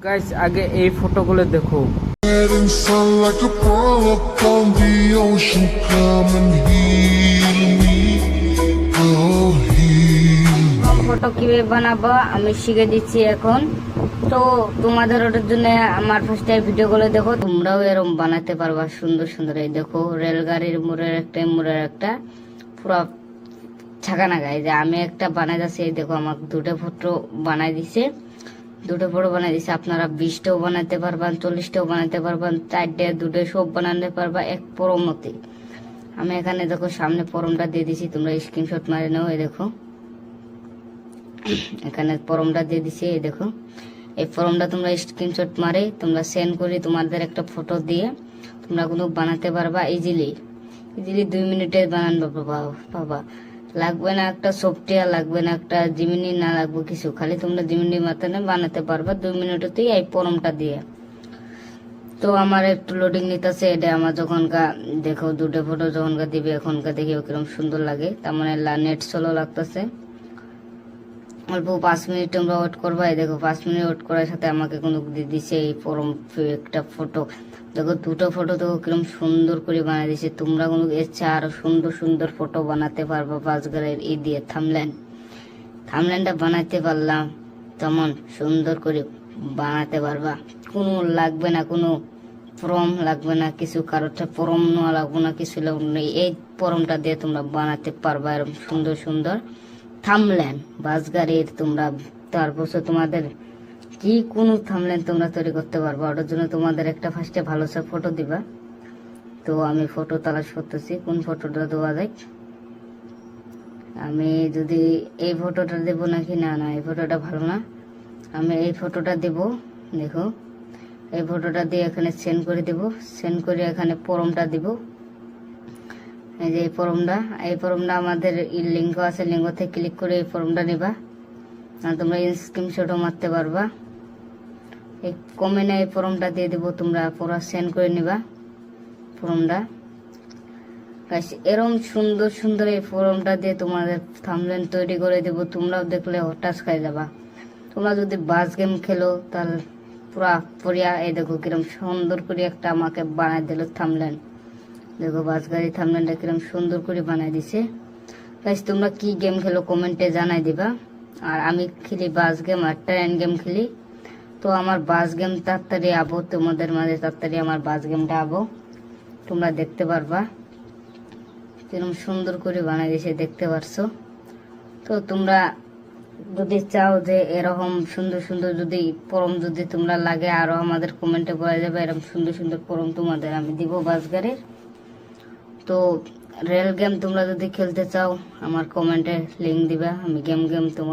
Guys আগে এই ফটোগুলো দেখো। Setting sun like a pearl upon the ocean. Come and heal me. Oh, heal me. Photo কিভাবে বানাবো আমি শিখে দিচ্ছি এখন। তো তোমাদের ওটার জন্য আমার ফার্স্টে ভিডিওগুলো দেখো, তোমরাও এরকম বানাতে পারবা সুন্দর সুন্দর। এই দেখো রেলগাড়ির মোড়ের একটা পুরো ছাকানা গায়ে যে আমি একটা বানাই যাচ্ছি। এই দেখো আমাকে দুটো ফটো বানাই দিছে, আপনারা 20টাও বানাতে পারবেন, 40টাও বানাতে পারবেন, 4টে 2টে সব বানাতে পারবা এক পরমতে। আমি এখানে দেখো সামনে পরমটা দিয়ে দিছি, তোমরা স্ক্রিনশট মারে নাও। এই দেখো এখানে পরমটা দিয়ে দিছি। এই দেখো এই ফর্মটা তোমরা স্ক্রিনশট মারে তোমরা সেন্ড করে তোমাদের একটা ফটো দিয়ে তোমরা কোনো বানাতে পারবা ইজিলি 2 মিনিটে বানানো পাবা। লাগবে না একটা সফটওয়্যার, লাগবে না একটা জিমিনি, না লাগবে কিছু, খালি তোমরা জিমিনির মাধ্যমে বানাতে পারবা 2 মিনিটেতেই এই ফর্মটা দিয়ে। তো আমার একটু লোডিং নিতেছে, এটা আমার যখনকার দেখো দুটো ফটো যখনকার দিবে এখনকার দেখে কিরকম সুন্দর লাগে, তার মানে নেট স্লো লাগতেছে। অল্প 5 মিনিট তোমরা ওয়েট করবা। এই দেখো 5 মিনিট ওয়েট করার সাথে আমাকে কোনো দিছে এই ফর্ম একটা ফটো। দেখো দুটো ফটো তো কিরকম সুন্দর করে বানিয়ে দিছে। তোমরা কোনো ইচ্ছা আরো সুন্দর সুন্দর ফটো বানাতে পারবা। বাসগারের এই দিয়ে থামল্যান্ডটা বানাতে পারলাম তেমন সুন্দর করে বানাতে পারবা। কোনো লাগবে না, কোনো ফর্ম লাগবে না কিছু, কারোটা ফর্ম নেওয়া লাগবে না, কিছু লাগবে না। এই ফর্মটা দিয়ে তোমরা বানাতে পারবা এরকম সুন্দর সুন্দর থামল্যান্ড বাসগাড়ির। তোমরা তারপর তোমাদের কি কোনো থামল্যান্ড তোমরা তৈরি করতে পারবা। ওটার জন্য তোমাদের একটা ফার্স্টে ভালো সে ফটো দিবা। তো আমি ফটো তালাশ করতেছি কোন ফটোটা দেওয়া যায়। আমি যদি এই ফটোটা দেবো নাকি, না এই ফটোটা ভালো না, আমি এই ফটোটা দেব। দেখো এই ফটোটা দিয়ে এখানে সেন্ড করে দেব, সেন্ড করে এখানে ফর্মটা দিব। এই যে এই ফর্মটা আমাদের লিঙ্ক আছে, লিঙ্ক থেকে ক্লিক করে এই ফর্মটা নিবা। তোমরা স্ক্রিনশটও মারতে পারবা। এই কমেন্টে এই ফর্মটা দিয়ে দেবো, তোমরা পুরো সেন্ড করে নিবা ফর্মটা। এরকম সুন্দর সুন্দর এই ফর্মটা দিয়ে তোমাদের থাম্বনেল তৈরি করে দেবো। তোমরাও দেখলে হঠাৎ খাই যাবা। তোমরা যদি বাস গেম খেলো তাহলে পুরা পরিয়া এই দেখো কিরকম সুন্দর করে একটা আমাকে বানাই দিল থাম্বনেল। দেখো বাস গাড়ি থাম্বনেলটা কিরকম সুন্দর করে বানাই দিছে। গাইস তোমরা কি গেম খেলো কমেন্টে জানাই দিবা। আর আমি খেলি বাস গেম আর ট্রেন গেম খেলি। তো আমার বাস গেম তাড়াতাড়ি আবো, তোমাদের মাঝে তাড়াতাড়ি আমার বাস গেমটা আবো, তোমরা দেখতে পারবা কিরকম সুন্দর করে বানাই দিছে, দেখতে পারছো। তো তোমরা যদি চাও যে এরকম সুন্দর সুন্দর যদি ফর্ম যদি তোমরা লাগে আরো আমাদের কমেন্টে বলা যাবে, এরকম সুন্দর সুন্দর ফর্ম তোমাদের আমি দিব বাস গাড়ির। তো রেল গেম তোমরা যদি খেলতে চাও আমার কমেন্টে লিঙ্ক দিবা, আমি গেম তোমার